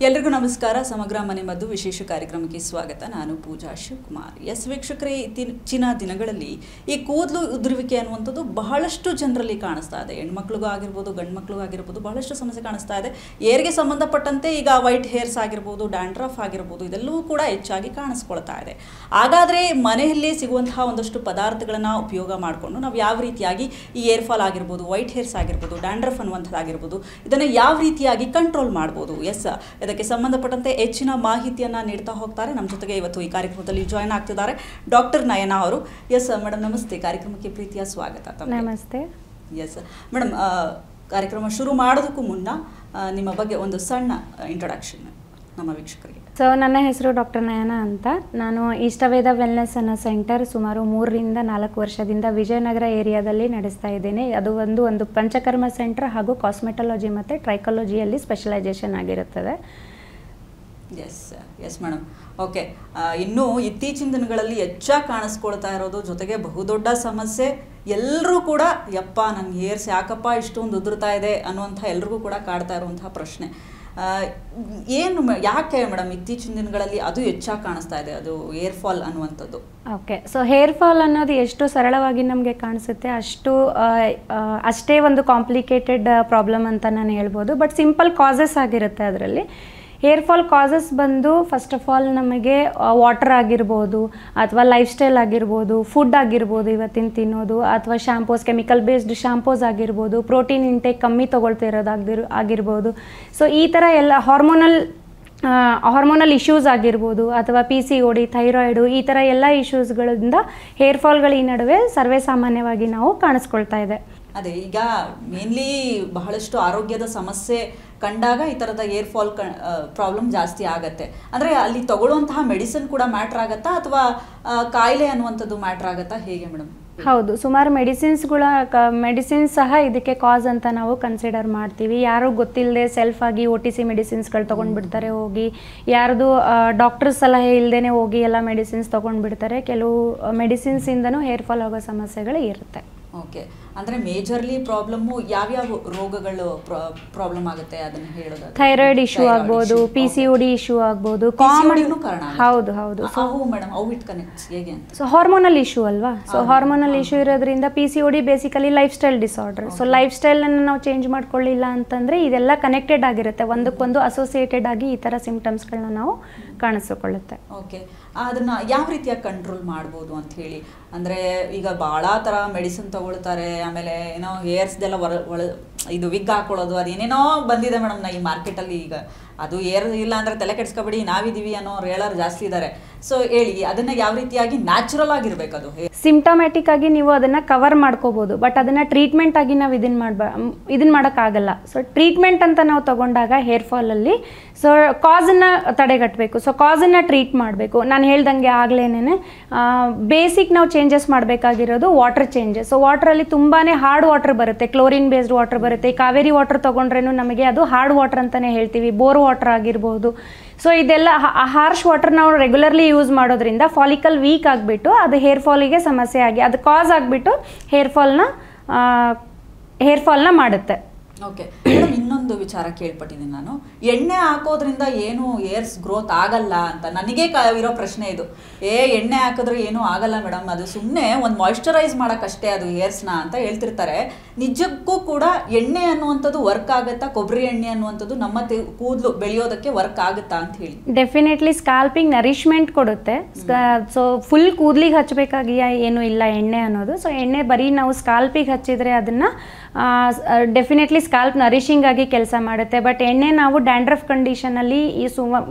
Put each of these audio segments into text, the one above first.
ಎಲ್ಲರಿಗೂ ನಮಸ್ಕಾರ. ಸಮಗ್ರ ಮನೆ ಮದ್ದು ವಿಶೇಷ ಕಾರ್ಯಕ್ರಮಕ್ಕೆ ಸ್ವಾಗತ. ನಾನು ಪೂಜಾ ಶಿವಕುಮಾರ್. ಎಸ್ ವೀಕ್ಷಕರೇ, ಇತ್ತೀಚಿನ ದಿನಗಳಲ್ಲಿ ಈ ಕೂದಲು ಉದುರುವಿಕೆ ಅನ್ನುವಂಥದ್ದು ಬಹಳಷ್ಟು ಜನರಲ್ಲಿ ಕಾಣಿಸ್ತಾ ಇದೆ. ಹೆಣ್ಮಕ್ಳಿಗೂ ಆಗಿರ್ಬೋದು, ಗಂಡು ಮಕ್ಳಿಗೂ ಆಗಿರ್ಬೋದು, ಬಹಳಷ್ಟು ಸಮಸ್ಯೆ ಕಾಣಿಸ್ತಾ ಇದೆ. ಏರ್ಗೆ ಸಂಬಂಧಪಟ್ಟಂತೆ ಈಗ ವೈಟ್ ಹೇರ್ಸ್ ಆಗಿರ್ಬೋದು, ಡ್ಯಾಂಡ್ರಫ್ ಆಗಿರ್ಬೋದು, ಇದೆಲ್ಲವೂ ಕೂಡ ಹೆಚ್ಚಾಗಿ ಕಾಣಿಸ್ಕೊಳ್ತಾ ಇದೆ. ಹಾಗಾದರೆ ಮನೆಯಲ್ಲಿ ಸಿಗುವಂತಹ ಒಂದಷ್ಟು ಪದಾರ್ಥಗಳನ್ನು ಉಪಯೋಗ ಮಾಡಿಕೊಂಡು ನಾವು ಯಾವ ರೀತಿಯಾಗಿ ಈ ಏರ್ ಫಾಲ್ ಆಗಿರ್ಬೋದು, ವೈಟ್ ಹೇರ್ಸ್ ಆಗಿರ್ಬೋದು, ಡ್ಯಾಂಡ್ರಫ್ ಅನ್ನುವಂಥದ್ದಾಗಿರ್ಬೋದು, ಇದನ್ನು ಯಾವ ರೀತಿಯಾಗಿ ಕಂಟ್ರೋಲ್ ಮಾಡ್ಬೋದು? ಎಸ್, ಇದಕ್ಕೆ ಸಂಬಂಧಪಟ್ಟಂತೆ ಹೆಚ್ಚಿನ ಮಾಹಿತಿಯನ್ನು ನೀಡ್ತಾ ಹೋಗ್ತಾರೆ. ನಮ್ಮ ಜೊತೆಗೆ ಇವತ್ತು ಈ ಕಾರ್ಯಕ್ರಮದಲ್ಲಿ ಜಾಯ್ನ್ ಆಗ್ತಿದ್ದಾರೆ ಡಾಕ್ಟರ್ ನಯನಾ ಅವರು. ಎಸ್ ಮೇಡಮ್, ನಮಸ್ತೆ. ಕಾರ್ಯಕ್ರಮಕ್ಕೆ ಪ್ರೀತಿಯ ಸ್ವಾಗತ. ನಮಸ್ತೆ. ಎಸ್ ಮೇಡಮ್, ಕಾರ್ಯಕ್ರಮ ಶುರು ಮಾಡೋದಕ್ಕೂ ಮುನ್ನ ನಿಮ್ಮ ಬಗ್ಗೆ ಒಂದು ಸಣ್ಣ ಇಂಟ್ರೊಡಕ್ಷನ್ ನಮ್ಮ ವೀಕ್ಷಕರಿಗೆ. ಸೊ ನನ್ನ ಹೆಸರು ಡಾಕ್ಟರ್ ನಯನಾ ಅಂತ. ನಾನು ಇಷ್ಟವೇದ ವೆಲ್ನೆಸ್ ಅನ್ನೋ ಸೆಂಟರ್ ಸುಮಾರು 3 ರಿಂದ 4 ವರ್ಷದಿಂದ ವಿಜಯನಗರ ಏರಿಯಾದಲ್ಲಿ ನಡೆಸ್ತಾ ಇದ್ದೇನೆ. ಅದು ಒಂದು ಪಂಚಕರ್ಮ ಸೆಂಟರ್ ಹಾಗೂ ಕಾಸ್ಮೆಟಾಲಜಿ ಮತ್ತು ಟ್ರೈಕಾಲಜಿಯಲ್ಲಿ ಸ್ಪೆಷಲೈಸೇಷನ್ ಆಗಿರುತ್ತದೆ. Yes madam, okay. ಇನ್ನು ಇತ್ತೀಚಿನ ದಿನಗಳಲ್ಲಿ ಹೆಚ್ಚಾಗಿ ಕಾಣಿಸ್ಕೊಳ್ತಾ ಇರೋದು, ಜೊತೆಗೆ ಬಹುದೊಡ್ಡ ಸಮಸ್ಯೆ, ಎಲ್ಲರೂ ಕೂಡ ಯಪ್ಪ ನನ್ನ ಹೇರ್ಸ್ ಯಾಕಪ್ಪ ಇಷ್ಟೊಂದು ಉದುರ್ತಾ ಇದೆ ಅನ್ನುವಂಥ ಎಲ್ರಿಗೂ ಕೂಡ ಕಾಡ್ತಾ ಇರುವಂತಹ ಪ್ರಶ್ನೆ ಏನು, ಯಾಕೆ ಮೇಡಮ್ ಇತ್ತೀಚಿನ ದಿನಗಳಲ್ಲಿ ಅದು ಹೆಚ್ಚಾಗಿ ಕಾಣಿಸ್ತಾ ಇದೆ, ಅದು ಏರ್ ಫಾಲ್ ಅನ್ನುವಂಥದ್ದು? ಓಕೆ, ಸೊ ಹೇರ್ ಫಾಲ್ ಅನ್ನೋದು ಎಷ್ಟು ಸರಳವಾಗಿ ನಮಗೆ ಕಾಣಿಸುತ್ತೆ ಅಷ್ಟೇ ಒಂದು ಕಾಂಪ್ಲಿಕೇಟೆಡ್ ಪ್ರಾಬ್ಲಮ್ ಅಂತ ನಾನು ಹೇಳ್ಬೋದು. ಬಟ್ ಸಿಂಪಲ್ ಕಾಸಸ್ ಆಗಿರುತ್ತೆ ಅದರಲ್ಲಿ. ಹೇರ್ ಫಾಲ್ ಕಾಸಸ್ ಬಂದು ಫಸ್ಟ್ ಆಫ್ ಆಲ್ ನಮಗೆ ವಾಟರ್ ಆಗಿರ್ಬೋದು, ಅಥವಾ ಲೈಫ್ ಸ್ಟೈಲ್ ಆಗಿರ್ಬೋದು, ಫುಡ್ ಆಗಿರ್ಬೋದು, ಇವತ್ತಿನ ತಿನ್ನೋದು, ಅಥವಾ ಶಾಂಪೂಸ್, ಕೆಮಿಕಲ್ ಬೇಸ್ಡ್ ಶಾಂಪೂಸ್ ಆಗಿರ್ಬೋದು, ಪ್ರೋಟೀನ್ ಇಂಟೇಕ್ ಕಮ್ಮಿ ಆಗಿರ್ಬೋದು. ಸೊ ಈ ಥರ ಎಲ್ಲ ಹಾರ್ಮೋನಲ್ ಇಶ್ಯೂಸ್ ಆಗಿರ್ಬೋದು, ಅಥವಾ PCOD, ಥೈರಾಯ್ಡು, ಈ ಥರ ಎಲ್ಲ ಇಶ್ಯೂಸ್ಗಳಿಂದ ಹೇರ್ ಫಾಲ್ಗಳ ಈ ನಡುವೆ ಸರ್ವೇ ಸಾಮಾನ್ಯವಾಗಿ ನಾವು ಕಾಣಿಸ್ಕೊಳ್ತಾ ಇದೆ. ಅದೇ, ಈಗ ಮೇನ್ಲಿ ಬಹಳಷ್ಟು ಆರೋಗ್ಯದ ಸಮಸ್ಯೆ ಕಂಡಾಗ ಈ ಥರದ ಏರ್ ಫಾಲ್ ಪ್ರಾಬ್ಲಮ್ ಜಾಸ್ತಿ ಆಗತ್ತೆ. ಅಂದರೆ ಅಲ್ಲಿ ತಗೊಳ್ಳುವಂತಹ ಮೆಡಿಸಿನ್ ಕೂಡ ಮ್ಯಾಟ್ರ್ ಆಗತ್ತಾ, ಅಥವಾ ಕಾಯಿಲೆ ಅನ್ನುವಂಥದ್ದು ಮ್ಯಾಟ್ರ್ ಆಗತ್ತಾ, ಹೇಗೆ ಮೇಡಮ್? ಹೌದು, ಸುಮಾರು ಮೆಡಿಸಿನ್ಸ್ ಸಹ ಇದಕ್ಕೆ ಕಾಸ್ ಅಂತ ನಾವು ಕನ್ಸಿಡರ್ ಮಾಡ್ತೀವಿ. ಯಾರು ಗೊತ್ತಿಲ್ಲದೆ ಸೆಲ್ಫ್ ಆಗಿ OTC ಮೆಡಿಸಿನ್ಸ್ಗಳು ತೊಗೊಂಡ್ಬಿಡ್ತಾರೆ ಹೋಗಿ, ಯಾರ್ದು ಡಾಕ್ಟರ್ ಸಲಹೆ ಇಲ್ಲದೇ ಹೋಗಿ ಎಲ್ಲ ಮೆಡಿಸಿನ್ಸ್ ತೊಗೊಂಡ್ಬಿಡ್ತಾರೆ. ಕೆಲವು ಮೆಡಿಸಿನ್ಸಿಂದನೂ ಹೇರ್ ಫಾಲ್ ಆಗೋ ಸಮಸ್ಯೆಗಳು ಇರುತ್ತೆ. ಓಕೆ, ಅಂದರೆ ಮೇಜರ್ಲಿ ಪ್ರಾಬ್ಲಮ್ಮು ಯಾವ್ಯಾವ ರೋಗಗಳು ಪ್ರಾಬ್ಲಮ್ ಆಗುತ್ತೆ ಅದನ್ನು ಹೇಳೋದು? ಥೈರಾಯ್ಡ್ ಇಶ್ಯೂ ಆಗ್ಬೋದು, PCOD ಇಶ್ಯೂ ಆಗ್ಬೋದು, ಹೌದು. ಸೊ ಹಾರ್ಮೋನಲ್ ಇಶ್ಯೂ ಅಲ್ವಾ? ಸೊ ಹಾರ್ಮೋನಲ್ ಇಶ್ಯೂ ಇರೋದ್ರಿಂದ PCOD basically lifestyle disorder. So ಲೈಫ್ ಸ್ಟೈಲನ್ನು ನಾವು ಚೇಂಜ್ ಮಾಡ್ಕೊಳ್ಳಿಲ್ಲ ಅಂತಂದರೆ ಇದೆಲ್ಲ ಕನೆಕ್ಟೆಡ್ ಆಗಿರುತ್ತೆ, ಒಂದಕ್ಕೊಂದು ಅಸೋಸಿಯೇಟೆಡ್ ಆಗಿ ಈ ಥರ ಸಿಂಪ್ಟಮ್ಸ್ಗಳನ್ನ ನಾವು ಕಾಣಿಸಿಕೊಳ್ಳುತ್ತೆ. ಓಕೆ, ಅದನ್ನು ಯಾವ ರೀತಿಯಾಗಿ ಕಂಟ್ರೋಲ್ ಮಾಡ್ಬೋದು ಅಂತ ಹೇಳಿ? ಅಂದರೆ ಈಗ ಭಾಳ ಥರ ಮೆಡಿಸಿನ್ ತಗೊಳ್ತಾರೆ, ಆಮೇಲೆ ಏನೋ ಹೇರ್ಸ್ದೆಲ್ಲ ಇದು ವಿಗ್ ಹಾಕೊಳ್ಳೋದು, ಅದೇನೇನೋ ಬಂದಿದೆ ಮೇಡಮ್ ಈ ಮಾರ್ಕೆಟಲ್ಲಿ. ಈಗ ಅದು ಏರ್ ಇಲ್ಲ ಅಂದರೆ ತಲೆ ಕೆಡಿಸ್ಕೊಬೇಡಿ, ನಾವಿದ್ದೀವಿ ಅನ್ನೋ ಹೇಳೋರು ಜಾಸ್ತಿ ಇದ್ದಾರೆ. ಸೊ ಹೇಳಿ, ಅದನ್ನು ಯಾವ ರೀತಿಯಾಗಿ ನ್ಯಾಚುರಲ್ ಆಗಿರ್ಬೇಕು? ಅದು ಸಿಂಪ್ಟಮ್ಯಾಟಿಕ್ ಆಗಿ ನೀವು ಅದನ್ನು ಕವರ್ ಮಾಡ್ಕೋಬೋದು, ಬಟ್ ಅದನ್ನು ಟ್ರೀಟ್ಮೆಂಟ್ ಆಗಿ ನಾವು ಇದನ್ನು ಮಾಡೋಕ್ಕಾಗಲ್ಲ. ಸೊ ಟ್ರೀಟ್ಮೆಂಟ್ ಅಂತ ನಾವು ತಗೊಂಡಾಗ ಹೇರ್ ಫಾಲಲ್ಲಿ ಸೊ ಕಾಸನ್ನು ತಡೆಗಟ್ಟಬೇಕು. ಸೊ ಕಾಸನ್ನು ಟ್ರೀಟ್ ಮಾಡಬೇಕು. ನಾನು ಹೇಳ್ದಂಗೆ ಆಗ್ಲೇನೆ ಬೇಸಿಕ್ ನಾವು ಚೇಂಜಸ್ ಮಾಡಬೇಕಾಗಿರೋದು ವಾಟರ್ ಚೇಂಜಸ್. ಸೊ ವಾಟ್ರಲ್ಲಿ ತುಂಬಾ ಹಾರ್ಡ್ ವಾಟರ್ ಬರುತ್ತೆ, ಕ್ಲೋರಿನ್ ಬೇಸ್ಡ್ ವಾಟರ್ ಬರುತ್ತೆ. ಕಾವೇರಿ ವಾಟರ್ ತೊಗೊಂಡ್ರೇನು ನಮಗೆ ಅದು ಹಾರ್ಡ್ ವಾಟರ್ ಅಂತಲೇ ಹೇಳ್ತೀವಿ, ಬೋರ್ ವಾಟರ್ ಆಗಿರ್ಬೋದು. ಸೊ ಇದೆಲ್ಲ ಹಾರ್ಶ್ ವಾಟರ್ ನಾವು ರೆಗ್ಯುಲರ್ಲಿ ಯೂಸ್ ಮಾಡೋದ್ರಿಂದ ಫಾಲಿಕಲ್ ವೀಕ್ ಆಗಿಬಿಟ್ಟು ಅದು ಹೇರ್ ಫಾಲಿಗೆ ಸಮಸ್ಯೆ ಆಗಿ ಅದು ಕಾಸ್ ಆಗಿಬಿಟ್ಟು ಹೇರ್ ಫಾಲ್ನ ಮಾಡುತ್ತೆ. ಓಕೆ ಮೇಡಮ್, ಇನ್ನೊಂದು ವಿಚಾರ ಕೇಳ್ಪಟ್ಟಿದ್ದೀನಿ ನಾನು, ಎಣ್ಣೆ ಹಾಕೋದ್ರಿಂದ ಏನು ಏರ್ಸ್ ಗ್ರೋತ್ ಆಗಲ್ಲ ಅಂತ ನನಗೆ ಇರೋ ಪ್ರಶ್ನೆ ಇದು. ಎಣ್ಣೆ ಹಾಕಿದ್ರೆ ಏನೂ ಆಗಲ್ಲ ಮೇಡಮ್, ಅದು ಸುಮ್ಮನೆ ಒಂದು ಮಾಯಿಶ್ಚರೈಸ್ ಮಾಡೋಕ್ಕಷ್ಟೇ ಅದು ಏರ್ಸ್ನ ಅಂತ ಹೇಳ್ತಿರ್ತಾರೆ. ನಿಜಕ್ಕೂ ಕೂಡ ಎಣ್ಣೆ ಅನ್ನುವಂಥದ್ದು ವರ್ಕ್ ಆಗುತ್ತಾ? ಕೊಬ್ಬರಿ ಎಣ್ಣೆ ಅನ್ನುವಂಥದ್ದು ನಮ್ಮ ಕೂದಲು ಬೆಳೆಯೋದಕ್ಕೆ ವರ್ಕ್ ಆಗುತ್ತಾ ಅಂತ ಹೇಳಿ? ಡೆಫಿನೆಟ್ಲಿ ಸ್ಕಾಲ್ಪಿಂಗ್ ನರಿಶ್ಮೆಂಟ್ ಕೊಡುತ್ತೆ. ಸೊ ಫುಲ್ ಕೂದಲಿಗೆ ಹಚ್ಚಬೇಕಾಗಿ ಏನೂ ಇಲ್ಲ ಎಣ್ಣೆ ಅನ್ನೋದು. ಸೊ ಎಣ್ಣೆ ಬರೀ ನಾವು ಸ್ಕಾಲ್ಪಿಗೆ ಹಚ್ಚಿದರೆ ಅದನ್ನು ಡೆಫಿನೆಟ್ಲಿ ಸ್ಕಾಲ್ಪ್ ನರಿಶಿಂಗ್ ಆಗಿ ಕೆಲಸ ಮಾಡುತ್ತೆ. ಬಟ್ ಎಣ್ಣೆ ನಾವು ಡ್ಯಾಂಡ್ರಫ್ ಕಂಡೀಷನಲ್ಲಿ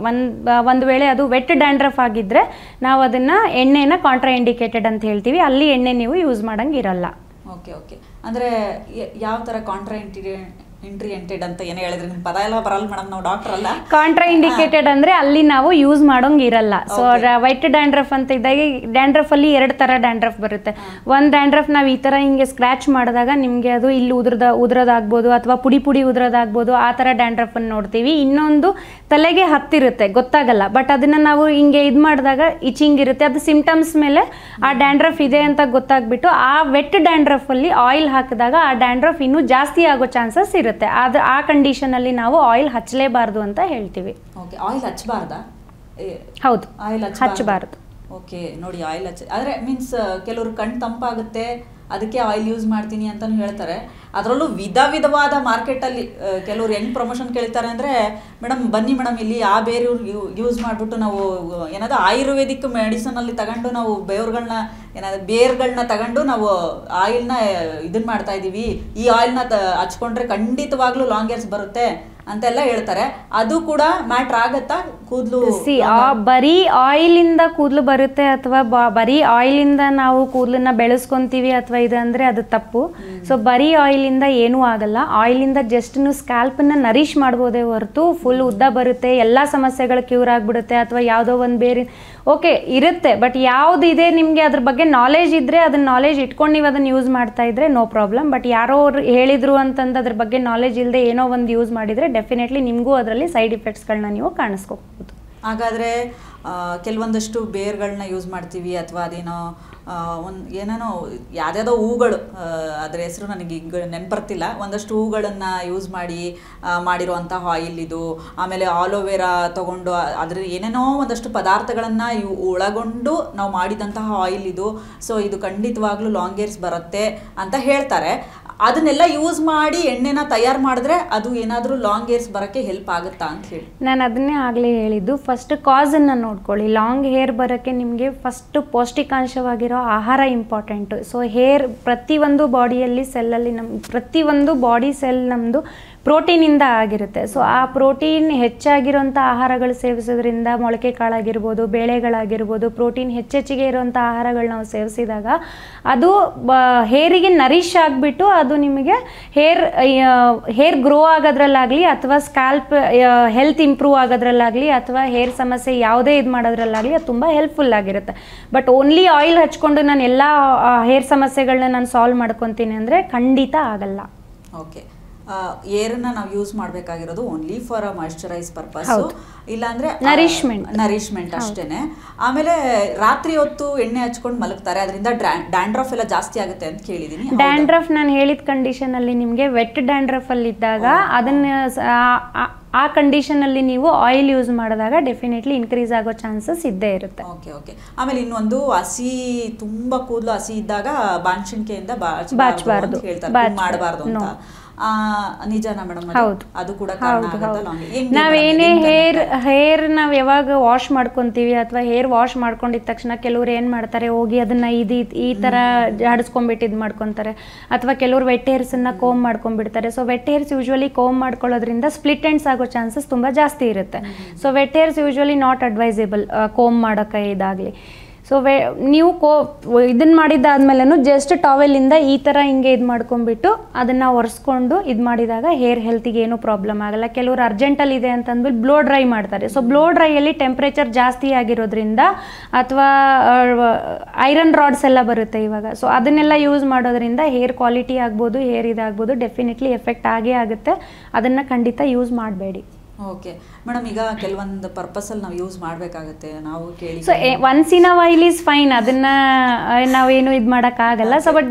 ಒಂದು ವೇಳೆ ಅದು ವೆಟ್ ಡ್ಯಾಂಡ್ರಫ್ ಆಗಿದ್ದರೆ ನಾವು ಅದನ್ನು ಎಣ್ಣೆನ ಕಾಂಟ್ರಾ ಇಂಡಿಕೇಟೆಡ್ ಅಂತ ಹೇಳ್ತೀವಿ, ಅಲ್ಲಿ ಎಣ್ಣೆ ನೀವು ಯೂಸ್ ಮಾಡೋಂಗೆ ಇರಲ್ಲ. ಓಕೆ, ಅಂದರೆ ಯಾವ ಥರ ಕಾಂಟ್ರಾ ಇಂಟ್ರಿಯೆಂಟೆಡ್ ಅಂತ ಏನು ಹೇಳಿದ್ರೆ ನಿಮ್ಮ ಪದ ಎಲ್ಲ ಬರಲ್ಲ ಮೇಡಮ್, ನಾವು ಡಾಕ್ಟರ್ ಅಲ್ಲ. ಕಾಂಟ್ರಾ ಇಂಡಿಕೇಟೆಡ್ ಅಂದರೆ ಅಲ್ಲಿ ನಾವು ಯೂಸ್ ಮಾಡೋಂಗೆ ಇರಲ್ಲ. ಸೊ ವೈಟ್ ಡ್ಯಾಂಡ್ರಫ್ ಅಂತ ಇದ್ದಾಗ ಡ್ಯಾಂಡ್ರಫಲ್ಲಿ 2 ಥರ ಡ್ಯಾಂಡ್ರಫ್ ಬರುತ್ತೆ. ಒಂದು ಡ್ಯಾಂಡ್ರಫ್ ನಾವು ಈ ಥರ ಹಿಂಗೆ ಸ್ಕ್ರ್ಯಾಚ್ ಮಾಡಿದಾಗ ನಿಮಗೆ ಅದು ಇಲ್ಲಿ ಉದುರೋದಾಗ್ಬೋದು, ಅಥವಾ ಪುಡಿ ಉದುರೋದಾಗ್ಬೋದು, ಆ ಥರ ಡ್ಯಾಂಡ್ರಫನ್ನು ನೋಡ್ತೀವಿ. ಇನ್ನೊಂದು ತಲೆಗೆ ಹತ್ತಿರುತ್ತೆ, ಗೊತ್ತಾಗಲ್ಲ, ಬಟ್ ಅದನ್ನು ನಾವು ಹಿಂಗೆ ಇದು ಮಾಡಿದಾಗ ಇಚಿಂಗ್ ಇರುತ್ತೆ. ಅದು ಸಿಂಪ್ಟಮ್ಸ್ ಮೇಲೆ ಆ ಡ್ಯಾಂಡ್ರಫ್ ಇದೆ ಅಂತ ಗೊತ್ತಾಗ್ಬಿಟ್ಟು ಆ ವೆಟ್ ಡ್ಯಾಂಡ್ರಫಲ್ಲಿ ಆಯಿಲ್ ಹಾಕಿದಾಗ ಆ ಡ್ಯಾಂಡ್ರಫ್ ಇನ್ನೂ ಜಾಸ್ತಿ ಆಗೋ ಚಾನ್ಸಸ್ ಇರುತ್ತೆ. ಇರುತ್ತೆ. ಅದು ಆ ಕಂಡೀಷನಲ್ಲಿ ನಾವು ಆಯಿಲ್ ಹಚ್ಚಲೇಬಾರ್ದು ಅಂತ ಹೇಳ್ತೀವಿ. ಓಕೆ, ಆಯಿಲ್ ಹಚ್ಚಬಾರ್ದಾ? ಹೌದು, ಆಯಿಲ್ ಹಚ್ಚಬಾರ್ದು. ಓಕೆ, ನೋಡಿ ಆಯಿಲ್ ಆದರೆ ಮೀನ್ಸ್ ಕೆಲವರು ಕಣ್ಣು ತಂಪಾಗುತ್ತೆ ಅದಕ್ಕೆ ಆಯಿಲ್ ಯೂಸ್ ಮಾಡ್ತೀನಿ ಅಂತಲೂ ಹೇಳ್ತಾರೆ. ಅದರಲ್ಲೂ ವಿಧವಾದ ಮಾರ್ಕೆಟಲ್ಲಿ ಕೆಲವರು ಹೆಂಗೆ ಪ್ರಮೋಷನ್ ಕೇಳ್ತಾರೆ ಅಂದರೆ, ಮೇಡಮ್ ಬನ್ನಿ ಮೇಡಮ್ ಇಲ್ಲಿ ಆ ಬೇರು ಯೂಸ್ ಮಾಡಿಬಿಟ್ಟು ನಾವು ಏನಾದರೂ ಆಯುರ್ವೇದಿಕ್ ಮೆಡಿಸನಲ್ಲಿ ತಗೊಂಡು ನಾವು ಬೇರ್ಗಳನ್ನ ತಗೊಂಡು ನಾವು ಆಯಿಲ್ನ ಇದನ್ನು ಮಾಡ್ತಾ ಇದ್ದೀವಿ, ಈ ಆಯಿಲ್ನ ಹಚ್ಕೊಂಡ್ರೆ ಖಂಡಿತವಾಗ್ಲೂ ಲಾಂಗ್ ಹೇರ್ಸ್ ಬರುತ್ತೆ ಅಂತೆಲ್ಲ ಹೇಳ್ತಾರೆ. ಅದು ಕೂಡ ಮ್ಯಾಟ್ರ್ ಆಗತ್ತಾ ಕೂದಲು? ಬರೀ ಆಯಿಲಿಂದ ಕೂದಲು ಬರುತ್ತೆ ಅಥವಾ ಬರೀ ಆಯಿಲಿಂದ ನಾವು ಕೂದಲನ್ನ ಬೆಳೆಸ್ಕೊಂತೀವಿ ಅಥವಾ ಇದಂದ್ರೆ ಅದು ತಪ್ಪು. ಸೊ ಬರೀ ಆಯಿಲಿಂದ ಏನೂ ಆಗಲ್ಲ. ಆಯಿಲಿಂದ ಜಸ್ಟ್ ನೀವು ಸ್ಕ್ಯಾಲ್ಪನ್ನ ನರಿಶ್ ಮಾಡ್ಬೋದೇ ಹೊರತು ಫುಲ್ ಉದ್ದ ಬರುತ್ತೆ, ಎಲ್ಲ ಸಮಸ್ಯೆಗಳು ಕ್ಯೂರ್ ಆಗಿಬಿಡುತ್ತೆ ಅಥವಾ ಯಾವುದೋ ಒಂದು ಬೇರೆ ಓಕೆ ಇರುತ್ತೆ. ಬಟ್ ಯಾವುದಿದೆ ನಿಮಗೆ ಅದ್ರ ಬಗ್ಗೆ ನಾಲೆಜ್ ಇದ್ದರೆ ಅದನ್ನ ನಾಲೆಜ್ ಇಟ್ಕೊಂಡು ನೀವು ಅದನ್ನು ಯೂಸ್ ಮಾಡ್ತಾ ಇದ್ರೆ ನೋ ಪ್ರಾಬ್ಲಮ್. ಬಟ್ ಯಾರೋ ಅವ್ರು ಹೇಳಿದ್ರು ಅಂತಂದು ಅದ್ರ ಬಗ್ಗೆ ನಾಲೆಜ್ ಇಲ್ಲದೆ ಏನೋ ಒಂದು ಯೂಸ್ ಮಾಡಿದರೆ ಡೆಫಿನೆಟ್ಲಿ ನಿಮಗೂ ಅದರಲ್ಲಿ ಸೈಡ್ ಇಫೆಕ್ಟ್ಸ್ಗಳನ್ನ ನೀವು ಕಾಣಿಸ್ಕೋಬಹುದು. ಹಾಗಾದರೆ ಕೆಲವೊಂದಷ್ಟು ಬೇರ್ಗಳನ್ನ ಯೂಸ್ ಮಾಡ್ತೀವಿ ಅಥವಾ ಅದೇನೋ ಏನೇನೋ ಯಾವುದ್ಯಾವುದೋ ಹೂಗಳು, ಅದರ ಹೆಸರು ನನಗೆ ಈಗ ನೆನಪರ್ತಿಲ್ಲ, ಒಂದಷ್ಟು ಹೂಗಳನ್ನು ಯೂಸ್ ಮಾಡಿರುವಂಥ ಆಯಿಲ್ ಇದು. ಆಮೇಲೆ ಆಲೋವೆರಾ ತೊಗೊಂಡು ಅದ್ರ ಏನೇನೋ ಒಂದಷ್ಟು ಪದಾರ್ಥಗಳನ್ನು ಒಳಗೊಂಡು ನಾವು ಮಾಡಿದಂತಹ ಆಯಿಲ್ ಇದು. ಸೊ ಇದು ಖಂಡಿತವಾಗ್ಲೂ ಲಾಂಗ್ ಹೇರ್ಸ್ ಬರುತ್ತೆ ಅಂತ ಹೇಳ್ತಾರೆ. ಅದನ್ನೆಲ್ಲ ಯೂಸ್ ಮಾಡಿ ಎಣ್ಣೆನ ತಯಾರು ಮಾಡಿದ್ರೆ ಅದು ಏನಾದರೂ ಲಾಂಗ್ ಹೇರ್ಸ್ ಬರೋಕ್ಕೆ ಹೆಲ್ಪ್ ಆಗುತ್ತಾ ಅಂತ ಹೇಳಿ ನಾನು ಅದನ್ನೇ ಆಗಲೇ ಹೇಳಿದ್ದು. ಫಸ್ಟ್ ಕಾಸನ್ನು ನೋಡ್ಕೊಳ್ಳಿ. ಲಾಂಗ್ ಹೇರ್ ಬರೋಕ್ಕೆ ನಿಮಗೆ ಫಸ್ಟ್ ಪೌಷ್ಟಿಕಾಂಶವಾಗಿರೋ ಆಹಾರ ಇಂಪಾರ್ಟೆಂಟು. ಸೊ ಹೇರ್ ಪ್ರತಿಯೊಂದು ಬಾಡಿಯಲ್ಲಿ ಸೆಲ್ಲಲ್ಲಿ ಪ್ರತಿಯೊಂದು ಬಾಡಿ ಸೆಲ್ ನಮ್ಮದು ಪ್ರೋಟೀನಿಂದ ಆಗಿರುತ್ತೆ. ಸೊ ಆ ಪ್ರೋಟೀನ್ ಹೆಚ್ಚಾಗಿರೋಂಥ ಆಹಾರಗಳು ಸೇವಿಸೋದ್ರಿಂದ, ಮೊಳಕೆ ಕಾಳಾಗಿರ್ಬೋದು, ಬೇಳೆಗಳಾಗಿರ್ಬೋದು, ಪ್ರೋಟೀನ್ ಹೆಚ್ಚೆಚ್ಚಿಗೆ ಇರೋಂಥ ಆಹಾರಗಳು ನಾವು ಸೇವಿಸಿದಾಗ ಅದು ಹೇರಿಗೆ ನರಿಶ್ ಆಗಿಬಿಟ್ಟು ಅದು ನಿಮಗೆ ಹೇರ್ ಗ್ರೋ ಆಗೋದ್ರಲ್ಲಾಗಲಿ ಅಥವಾ ಸ್ಕ್ಯಾಲ್ಪ್ ಹೆಲ್ತ್ ಇಂಪ್ರೂವ್ ಆಗೋದ್ರಲ್ಲಾಗಲಿ ಅಥವಾ ಹೇರ್ ಸಮಸ್ಯೆ ಯಾವುದೇ ಇದು ಮಾಡೋದ್ರಲ್ಲಾಗಲಿ ಅದು ತುಂಬ ಹೆಲ್ಪ್ಫುಲ್ ಆಗಿರುತ್ತೆ. ಬಟ್ ಓನ್ಲಿ ಆಯಿಲ್ ಹಚ್ಕೊಂಡು ನಾನು ಎಲ್ಲ ಹೇರ್ ಸಮಸ್ಯೆಗಳನ್ನ ನಾನು ಸಾಲ್ವ್ ಮಾಡ್ಕೊತೀನಿ ಅಂದರೆ ಖಂಡಿತ ಆಗಲ್ಲ. ಓಕೆ, ಏರನ್ನ ನಾವು ಯೂಸ್ ಮಾಡಬೇಕಾಗಿರೋದು ಓನ್ಲಿ ಫಾರ್ ಮಾಯಿಶ್ಚರೈಸ್ ಪರ್ಪಸ್, ಇಲ್ಲಾಂದ್ರೆ ನರಿಶ್ಮೆಂಟ್ ಅಷ್ಟೇನೆ. ಆಮೇಲೆ ರಾತ್ರಿ ಹೊತ್ತು ಎಣ್ಣೆ ಹಚ್ಕೊಂಡು ಮಲಗ್ತಾರೆ, ಅದರಿಂದ ಡ್ಯಾಂಡ್ರಫ್ ಎಲ್ಲ ಜಾಸ್ತಿ ಆಗುತ್ತೆ ಅಂತ ಕೇಳಿದೀನಿ. ಡ್ಯಾಂಡ್ರಫ್ ನಾನು ಹೇಳಿದ ಕಂಡೀಷನ್ ಅಲ್ಲಿ ನಿಮಗೆ ವೆಟ್ ಡ್ಯಾಂಡ್ರಫ್ ಅಲ್ಲಿ ಇದ್ದಾಗ ಅದನ್ನ ಆ ಕಂಡೀಷನಲ್ಲಿ ನೀವು ಆಯಿಲ್ ಯೂಸ್ ಮಾಡಿದಾಗ ಡೆಫಿನೆಟ್ಲಿ ಇನ್ಕ್ರೀಸ್ ಆಗೋ ಚಾನ್ಸಸ್ ಇದ್ದೇ ಇರುತ್ತೆ. ಓಕೆ. ಆಮೇಲೆ ಇನ್ನೊಂದು ತುಂಬ ಕೂದಲು ಹಸಿ ಇದ್ದಾಗ ಬಾಣಸಿಣಿಕೆಯಿಂದ ಬಾಚಬಾರ್ದು, ಮಾಡಬಾರ್ದು ಅಂತ ನಿಜನಾ ಮೇಡಮ್? ಹೌದು, ಅದು ಕೂಡ ಕಾರಣ ಆಗುತ್ತಾ? ನಾವೇನೇ ಹೇರ್ ನಾವು ಯಾವಾಗ ವಾಶ್ ಮಾಡ್ಕೊತೀವಿ ಅಥವಾ ಹೇರ್ ವಾಶ್ ಮಾಡ್ಕೊಂಡಿದ ತಕ್ಷಣ ಕೆಲವ್ರು ಏನು ಮಾಡ್ತಾರೆ, ಹೋಗಿ ಅದನ್ನ ಈ ಥರ ಜಾಡಿಸ್ಕೊಂಡ್ಬಿಟ್ಟು ಇದು ಮಾಡ್ಕೊತಾರೆ. ಅಥವಾ ಕೆಲವ್ರು ವೆಟ್ ಹೇರ್ಸನ್ನ ಕೋಮ್ ಮಾಡ್ಕೊಂಡ್ಬಿಡ್ತಾರೆ. So wet hairs usually comb ಮಾಡ್ಕೊಳ್ಳೋದ್ರಿಂದ ಸ್ಪ್ಲಿಟ್ ಎಂಡ್ಸ್ ಆಗೋ ಚಾನ್ಸಸ್ ತುಂಬ ಜಾಸ್ತಿ ಇರುತ್ತೆ. So wet hairs usually not advisable comb ಮಾಡೋಕ್ಕೆ ಇದಾಗಲಿ. ಸೊ ನೀವು ಇದನ್ನು ಮಾಡಿದ್ದಾದ್ಮೇಲೆ ಜಸ್ಟ್ ಟಾವೆಲಿಂದ ಈ ಥರ ಹಿಂಗೆ ಇದು ಮಾಡ್ಕೊಂಡ್ಬಿಟ್ಟು ಅದನ್ನು ಒರೆಸ್ಕೊಂಡು ಇದು ಮಾಡಿದಾಗ ಹೇರ್ ಹೆಲ್ತಿಗೆ ಏನೂ ಪ್ರಾಬ್ಲಮ್ ಆಗಲ್ಲ. ಕೆಲವರು ಅರ್ಜೆಂಟಲ್ಲಿ ಇದೆ ಅಂತಂದ್ಬಿಟ್ಟು ಬ್ಲೋ ಡ್ರೈ ಮಾಡ್ತಾರೆ. ಸೊ ಬ್ಲೋ ಡ್ರೈಯಲ್ಲಿ ಟೆಂಪ್ರೇಚರ್ ಜಾಸ್ತಿ ಆಗಿರೋದ್ರಿಂದ ಅಥವಾ ಐರನ್ ರಾಡ್ಸ್ ಎಲ್ಲ ಬರುತ್ತೆ ಇವಾಗ. ಸೊ ಅದನ್ನೆಲ್ಲ ಯೂಸ್ ಮಾಡೋದ್ರಿಂದ ಹೇರ್ ಕ್ವಾಲಿಟಿ ಆಗ್ಬೋದು, ಹೇರ್ ಇದಾಗ್ಬೋದು, ಡೆಫಿನೆಟ್ಲಿ ಎಫೆಕ್ಟ್ ಆಗೇ ಆಗುತ್ತೆ. ಅದನ್ನು ಖಂಡಿತ ಯೂಸ್ ಮಾಡಬೇಡಿ. ಓಕೆ ಮೇಡಮ್, ಈಗ ಕೆಲವೊಂದು ಪರ್ಪಸಲ್ಲಿ ನಾವು ಯೂಸ್ ಮಾಡಬೇಕಾಗುತ್ತೆ, ನಾವು ಕೇಳಿ. So once in a while is fine, ಅದನ್ನು ನಾವೇನು ಇದು ಮಾಡೋಕ್ಕಾಗಲ್ಲ. ಸೊ ಬಟ್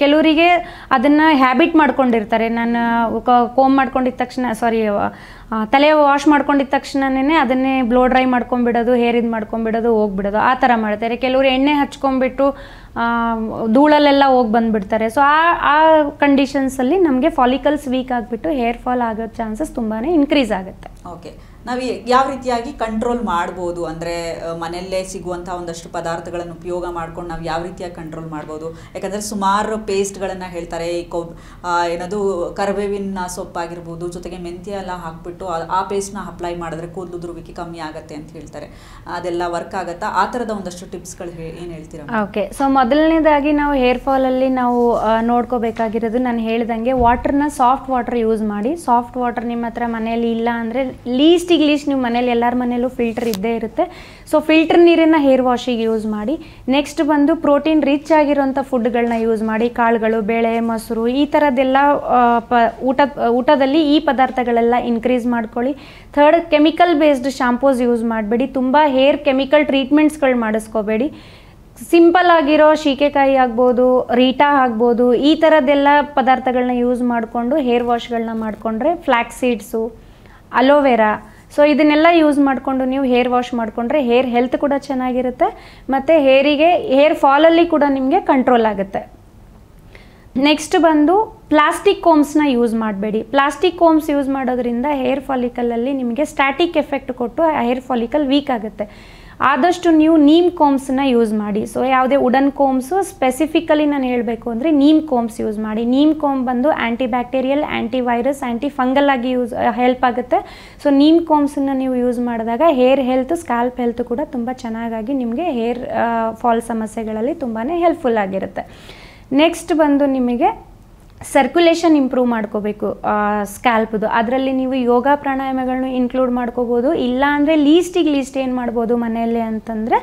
ಕೆಲವರಿಗೆ ಅದನ್ನು ಹ್ಯಾಬಿಟ್ ಮಾಡ್ಕೊಂಡಿರ್ತಾರೆ. ನಾನು ಕೋಮ್ ಮಾಡ್ಕೊಂಡಿದ್ದ ತಕ್ಷಣ ತಲೆ ವಾಶ್ ಮಾಡ್ಕೊಂಡಿದ್ದ ತಕ್ಷಣನೇ ಅದನ್ನೇ ಬ್ಲೋ ಡ್ರೈ ಮಾಡ್ಕೊಂಡ್ಬಿಡೋದು, ಹೇರ್ ಇದು ಮಾಡ್ಕೊಂಡ್ಬಿಡೋದು, ಹೋಗ್ಬಿಡೋದು, ಆ ಥರ ಮಾಡ್ತಾರೆ. ಕೆಲವರು ಎಣ್ಣೆ ಹಚ್ಕೊಂಡ್ಬಿಟ್ಟು ಧೂಳಲ್ಲೆಲ್ಲ ಹೋಗಿ ಬಂದುಬಿಡ್ತಾರೆ. ಸೊ ಆ ಕಂಡೀಷನ್ಸಲ್ಲಿ ನಮಗೆ ಫಾಲಿಕಲ್ಸ್ ವೀಕ್ ಆಗಿಬಿಟ್ಟು ಹೇರ್ ಫಾಲ್ ಆಗೋ ಚಾನ್ಸಸ್ ತುಂಬಾ ಇನ್ಕ್ರೀಸ್ ಆಗುತ್ತೆ. ಓಕೆ, ನಾವು ಯಾವ ರೀತಿಯಾಗಿ ಕಂಟ್ರೋಲ್ ಮಾಡ್ಬೋದು ಅಂದರೆ ಮನೆಯಲ್ಲೇ ಸಿಗುವಂಥ ಒಂದಷ್ಟು ಪದಾರ್ಥಗಳನ್ನು ಉಪಯೋಗ ಮಾಡ್ಕೊಂಡು ನಾವು ಯಾವ ರೀತಿಯಾಗಿ ಕಂಟ್ರೋಲ್ ಮಾಡ್ಬೋದು? ಯಾಕಂದರೆ ಸುಮಾರು ಪೇಸ್ಟ್ಗಳನ್ನು ಹೇಳ್ತಾರೆ, ಏನದು ಕರಿಬೇವಿನ ಸೊಪ್ಪಾಗಿರ್ಬೋದು, ಜೊತೆಗೆ ಮೆಂತ್ಯ ಎಲ್ಲ ಹಾಕ್ಬಿಟ್ಟು ಆ ಪೇಸ್ಟ್ನ ಅಪ್ಲೈ ಮಾಡಿದ್ರೆ ಕೂದಲು ಉದುರುವಿಕೆ ಕಮ್ಮಿ ಆಗುತ್ತೆ ಅಂತ ಹೇಳ್ತಾರೆ. ಅದೆಲ್ಲ ವರ್ಕ್ ಆಗುತ್ತಾ? ಆ ಥರದ ಒಂದಷ್ಟು ಟಿಪ್ಸ್ಗಳು ಏನು ಹೇಳ್ತೀರಾ? ಓಕೆ, ಸೊ ಮೊದಲನೇದಾಗಿ ನಾವು ಹೇರ್ ಫಾಲಲ್ಲಿ ನಾವು ನೋಡ್ಕೋಬೇಕಾಗಿರೋದು, ನಾನು ಹೇಳ್ದಂಗೆ ವಾಟರ್ನ ಸಾಫ್ಟ್ ವಾಟರ್ ಯೂಸ್ ಮಾಡಿ. ಸಾಫ್ಟ್ ವಾಟರ್ ನಿಮ್ಮ ಹತ್ರ ಮನೆಯಲ್ಲಿ ಇಲ್ಲ ಅಂದರೆ ಲೀಸ್ಟ್ ನೀವು ಮನೇಲಿ ಎಲ್ಲರ ಮನೇಲೂ ಫಿಲ್ಟರ್ ಇದ್ದೇ ಇರುತ್ತೆ. ಸೊ ಫಿಲ್ಟರ್ ನೀರನ್ನು ಹೇರ್ ವಾಶಿಗೆ ಯೂಸ್ ಮಾಡಿ. ನೆಕ್ಸ್ಟ್ ಬಂದು ಪ್ರೋಟೀನ್ ರಿಚ್ ಆಗಿರೋಂಥ ಫುಡ್ಗಳನ್ನ ಯೂಸ್ ಮಾಡಿ. ಕಾಳುಗಳು, ಬೇಳೆ, ಮೊಸರು, ಈ ಥರದ್ದೆಲ್ಲ ಊಟದಲ್ಲಿ ಈ ಪದಾರ್ಥಗಳೆಲ್ಲ ಇನ್ಕ್ರೀಸ್ ಮಾಡ್ಕೊಳ್ಳಿ. Third, chemical based shampoos use ಮಾಡಬೇಡಿ. ತುಂಬ ಹೇರ್ ಕೆಮಿಕಲ್ ಟ್ರೀಟ್ಮೆಂಟ್ಸ್ಗಳು ಮಾಡಿಸ್ಕೋಬೇಡಿ. ಸಿಂಪಲ್ ಆಗಿರೋ ಶೀಕೆಕಾಯಿ ಆಗ್ಬೋದು, ರೀಟಾ ಆಗ್ಬೋದು, ಈ ಥರದ್ದೆಲ್ಲ ಪದಾರ್ಥಗಳನ್ನ ಯೂಸ್ ಮಾಡಿಕೊಂಡು ಹೇರ್ ವಾಶ್ಗಳನ್ನ ಮಾಡಿಕೊಂಡ್ರೆ, ಫ್ಲ್ಯಾಕ್ಸ್ ಸೀಡ್ಸು, ಅಲೋವೆರಾ, ಸೊ ಇದನ್ನೆಲ್ಲ ಯೂಸ್ ಮಾಡಿಕೊಂಡು ನೀವು ಹೇರ್ ವಾಶ್ ಮಾಡಿಕೊಂಡ್ರೆ ಹೇರ್ ಹೆಲ್ತ್ ಕೂಡ ಚೆನ್ನಾಗಿರುತ್ತೆ ಮತ್ತು ಹೇರ್ ಫಾಲಲ್ಲಿ ಕೂಡ ನಿಮಗೆ ಕಂಟ್ರೋಲ್ ಆಗುತ್ತೆ. ನೆಕ್ಸ್ಟ್ ಬಂದು ಪ್ಲಾಸ್ಟಿಕ್ ಕೋಮ್ಸ್ನ ಯೂಸ್ ಮಾಡಬೇಡಿ. ಪ್ಲಾಸ್ಟಿಕ್ ಕೋಮ್ಸ್ ಯೂಸ್ ಮಾಡೋದ್ರಿಂದ ಹೇರ್ ಫಾಲಿಕಲಲ್ಲಿ ನಿಮಗೆ ಸ್ಟ್ಯಾಟಿಕ್ ಎಫೆಕ್ಟ್ ಕೊಟ್ಟು ಹೇರ್ ಫಾಲಿಕಲ್ ವೀಕ್ ಆಗುತ್ತೆ. ಆದಷ್ಟು ನೀವು ನೀಮ್ ಕೋಮ್ಸನ್ನ ಯೂಸ್ ಮಾಡಿ. ಸೊ ಯಾವುದೇ ವುಡನ್ ಕೋಮ್ಸು, ಸ್ಪೆಸಿಫಿಕಲಿ ನಾನು ಹೇಳಬೇಕು ಅಂದರೆ ನೀಮ್ ಕೋಮ್ಸ್ ಯೂಸ್ ಮಾಡಿ. ನೀಮ್ ಕೋಮ್ ಬಂದು ಆ್ಯಂಟಿ ಬ್ಯಾಕ್ಟೀರಿಯಲ್, ಆ್ಯಂಟಿ ವೈರಸ್, ಆ್ಯಂಟಿ ಫಂಗಲ್ ಆಗಿ ಹೆಲ್ಪ್ ಆಗುತ್ತೆ. ಸೊ ನೀಮ್ ಕೋಮ್ಸನ್ನು ನೀವು ಯೂಸ್ ಮಾಡಿದಾಗ ಹೇರ್ ಹೆಲ್ತ್, ಸ್ಕ್ಯಾಲ್ಪ್ ಹೆಲ್ತ್ ಕೂಡ ತುಂಬ ಚೆನ್ನಾಗಾಗಿ ನಿಮಗೆ ಹೇರ್ ಫಾಲ್ ಸಮಸ್ಯೆಗಳಲ್ಲಿ ತುಂಬಾ ಹೆಲ್ಪ್ಫುಲ್ ಆಗಿರುತ್ತೆ. ನೆಕ್ಸ್ಟ್ ಬಂದು ನಿಮಗೆ ಸರ್ಕ್ಯುಲೇಷನ್ ಇಂಪ್ರೂವ್ ಮಾಡ್ಕೋಬೇಕು ಸ್ಕ್ಯಾಲ್ಪ್ದು. ಅದರಲ್ಲಿ ನೀವು ಯೋಗ ಪ್ರಾಣಾಯಾಮಗಳನ್ನ ಇನ್ಕ್ಲೂಡ್ ಮಾಡ್ಕೋಬೋದು. ಇಲ್ಲ ಅಂದರೆ ಲೀಸ್ಟ್ ಏನು ಮಾಡ್ಬೋದು ಮನೆಯಲ್ಲಿ ಅಂತಂದರೆ,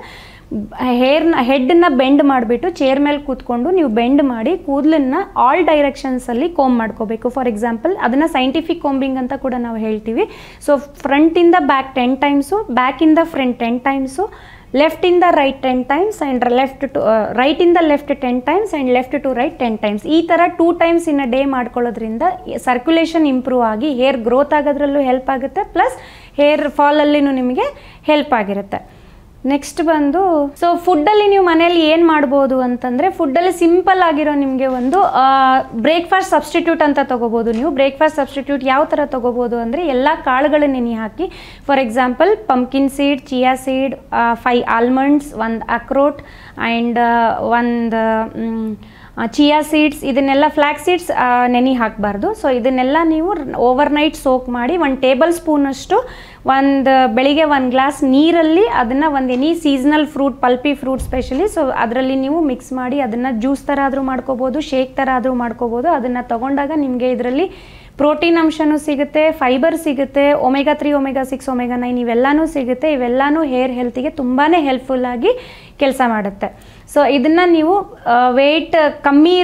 ಹೆಡ್ನ ಬೆಂಡ್ ಮಾಡಿಬಿಟ್ಟು ಚೇರ್ ಮೇಲೆ ಕೂತ್ಕೊಂಡು ನೀವು ಬೆಂಡ್ ಮಾಡಿ ಕೂದಲನ್ನು ಆಲ್ ಡೈರೆಕ್ಷನ್ಸಲ್ಲಿ ಕೋಂಬ್ ಮಾಡ್ಕೋಬೇಕು. ಫಾರ್ ಎಕ್ಸಾಂಪಲ್ ಅದನ್ನು ಸೈಂಟಿಫಿಕ್ ಕೋಂಬಿಂಗ್ ಅಂತ ಕೂಡ ನಾವು ಹೇಳ್ತೀವಿ. ಸೊ ಫ್ರಂಟಿಂದ ಬ್ಯಾಕ್ 10 ಟೈಮ್ಸು, ಬ್ಯಾಕಿಂದ ಫ್ರಂಟ್ 10 ಟೈಮ್ಸು, ಲೆಫ್ಟ್ ಇಂದ ರೈಟ್ 10 ಟೈಮ್ಸ್ ಆ್ಯಂಡ್ ರೈಟ್ ಇಂದ left 10 times and left to right 10 times. ಈ ಥರ 2 ಟೈಮ್ಸ್ ಇನ್ ಅ ಡೇ ಮಾಡ್ಕೊಳ್ಳೋದ್ರಿಂದ ಸರ್ಕ್ಯುಲೇಷನ್ ಇಂಪ್ರೂವ್ ಆಗಿ ಹೇರ್ ಗ್ರೋತ್ ಆಗೋದ್ರಲ್ಲೂ ಹೆಲ್ಪ್ ಆಗುತ್ತೆ, ಪ್ಲಸ್ ಹೇರ್ ಫಾಲಲ್ಲಿನೂ ನಿಮಗೆ ಹೆಲ್ಪ್ ಆಗಿರುತ್ತೆ. ನೆಕ್ಸ್ಟ್ ಬಂದು ಸೊ ಫುಡ್ಡಲ್ಲಿ ನೀವು ಮನೆಯಲ್ಲಿ ಏನು ಮಾಡ್ಬೋದು ಅಂತಂದರೆ, ಫುಡ್ಡಲ್ಲಿ ಸಿಂಪಲ್ ಆಗಿರೋ ನಿಮಗೆ ಒಂದು ಬ್ರೇಕ್ಫಾಸ್ಟ್ ಸಬ್ಸ್ಟಿಟ್ಯೂಟ್ ಅಂತ ತೊಗೋಬೋದು. ನೀವು ಬ್ರೇಕ್ಫಾಸ್ಟ್ ಸಬ್ಸ್ಟಿಟ್ಯೂಟ್ ಯಾವ ಥರ ತೊಗೋಬೋದು ಅಂದರೆ, ಎಲ್ಲ ಕಾಳುಗಳನ್ನ ನೆನೆ ಹಾಕಿ, for example pumpkin seed, chia seed, 5 almonds, 1 ಅಕ್ರೋಟ್ ಆ್ಯಂಡ್ 1 ಚಿಯಾ ಸೀಡ್ಸ್, ಇದನ್ನೆಲ್ಲ ಫ್ಲ್ಯಾಕ್ಸ್ ಸೀಡ್ಸ್ ನೆನೆ ಹಾಕಬಾರ್ದು. ಸೊ ಇದನ್ನೆಲ್ಲ ನೀವು ಓವರ್ನೈಟ್ ಸೋಕ್ ಮಾಡಿ 1 ಟೇಬಲ್ ಸ್ಪೂನಷ್ಟು ಬೆಳಿಗ್ಗೆ 1 ಗ್ಲಾಸ್ ನೀರಲ್ಲಿ ಅದನ್ನು any seasonal fruit, pulpy fruit specially, so ಅದರಲ್ಲಿ ನೀವು ಮಿಕ್ಸ್ ಮಾಡಿ ಅದನ್ನು ಜ್ಯೂಸ್ ಥರ ಆದರೂ ಮಾಡ್ಕೋಬೋದು, ಶೇಕ್ ಥರ ಆದರೂ ಮಾಡ್ಕೋಬೋದು. ಅದನ್ನು ತೊಗೊಂಡಾಗ ನಿಮಗೆ ಇದರಲ್ಲಿ ಪ್ರೋಟೀನ್ ಅಂಶನೂ ಸಿಗುತ್ತೆ, ಫೈಬರ್ ಸಿಗುತ್ತೆ, ಒಮೆಗಾ 3, ಒಮೆಗಾ 6, ಒಮೆಗಾ 9 ಇವೆಲ್ಲನೂ ಸಿಗುತ್ತೆ. ಇವೆಲ್ಲನೂ ಹೇರ್ ಹೆಲ್ತಿಗೆ ತುಂಬಾ ಹೆಲ್ಪ್ಫುಲ್ಲಾಗಿ ಕೆಲಸ ಮಾಡುತ್ತೆ. ಸೊ ಇದನ್ನು ನೀವು ವೆಯ್ಟ್ ಕಮ್ಮಿ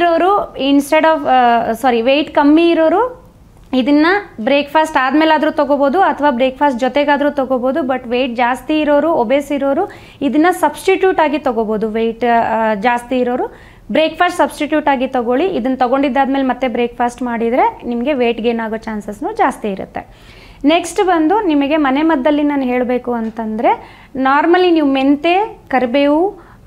ಇರೋರು ಇದನ್ನು ಬ್ರೇಕ್ಫಾಸ್ಟ್ ಆದಮೇಲಾದರೂ ತೊಗೋಬೋದು ಅಥವಾ ಬ್ರೇಕ್ಫಾಸ್ಟ್ ಜೊತೆಗಾದರೂ ತೊಗೋಬೋದು. ಬಟ್ ವೆಯ್ಟ್ ಜಾಸ್ತಿ ಇರೋರು, ಒಬೇಸ್ ಇರೋರು ಇದನ್ನು ಸಬ್ಸ್ಟಿಟ್ಯೂಟ್ ಆಗಿ ತೊಗೋಬೋದು. ವೆಯ್ಟ್ ಜಾಸ್ತಿ ಇರೋರು ಬ್ರೇಕ್ಫಾಸ್ಟ್ ಸಬ್ಸ್ಟಿಟ್ಯೂಟ್ ಆಗಿ ತೊಗೊಳ್ಳಿ. ಇದನ್ನು ತೊಗೊಂಡಿದ್ದಾದ್ಮೇಲೆ ಮತ್ತೆ ಬ್ರೇಕ್ಫಾಸ್ಟ್ ಮಾಡಿದರೆ ನಿಮಗೆ ವೆಯ್ಟ್ ಗೇನ್ ಆಗೋ ಚಾನ್ಸಸ್ನೂ ಜಾಸ್ತಿ ಇರುತ್ತೆ. ನೆಕ್ಸ್ಟ್ ಬಂದು ನಿಮಗೆ ಮನೆ ಮದ್ದಲ್ಲಿ ನಾನು ಹೇಳಬೇಕು ಅಂತಂದರೆ, ನಾರ್ಮಲಿ ನೀವು ಮೆಂತೆ, ಕರಿಬೇವು,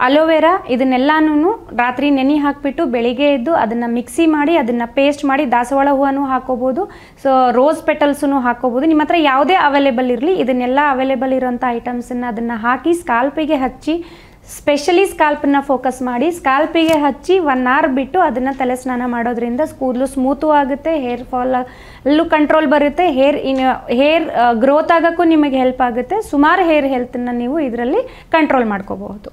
ಅಲೋವೆರಾ ಇದನ್ನೆಲ್ಲನೂ ರಾತ್ರಿ ನೆನೆ ಹಾಕಿಬಿಟ್ಟು ಬೆಳಿಗ್ಗೆ ಎದ್ದು ಅದನ್ನು ಮಿಕ್ಸಿ ಮಾಡಿ ಅದನ್ನು ಪೇಸ್ಟ್ ಮಾಡಿ, ದಾಸವಾಳ ಹೂವನೂ ಹಾಕೋಬೋದು, ಸೊ ರೋಸ್ ಪೆಟಲ್ಸೂ ಹಾಕೋಬೋದು. ನಿಮ್ಮ ಹತ್ರ ಯಾವುದೇ ಅವೈಲೇಬಲ್ ಇರಲಿ, ಇದನ್ನೆಲ್ಲ ಅವೈಲೇಬಲ್ ಇರೋಂಥ ಐಟಮ್ಸನ್ನು ಅದನ್ನು ಹಾಕಿ ಸ್ಕಾಲ್ಪಿಗೆ ಹಚ್ಚಿ, ಸ್ಪೆಷಲಿ ಸ್ಕಾಲ್ಪನ್ನ ಫೋಕಸ್ ಮಾಡಿ ಸ್ಕಾಲ್ಪಿಗೆ ಹಚ್ಚಿ 1 ಅವರ್ ಬಿಟ್ಟು ಅದನ್ನು ತಲೆ ಸ್ನಾನ ಮಾಡೋದ್ರಿಂದ ಕೂದಲು ಸ್ಮೂತು ಆಗುತ್ತೆ, ಹೇರ್ ಫಾಲ್ ಅಲ್ಲೂ ಕಂಟ್ರೋಲ್ ಬರುತ್ತೆ, ಹೇರ್ ಗ್ರೋತ್ ಆಗೋಕ್ಕೂ ನಿಮಗೆ ಹೆಲ್ಪ್ ಆಗುತ್ತೆ. ಸುಮಾರು ಹೇರ್ ಹೆಲ್ತನ್ನು ನೀವು ಇದರಲ್ಲಿ ಕಂಟ್ರೋಲ್ ಮಾಡ್ಕೋಬಹುದು.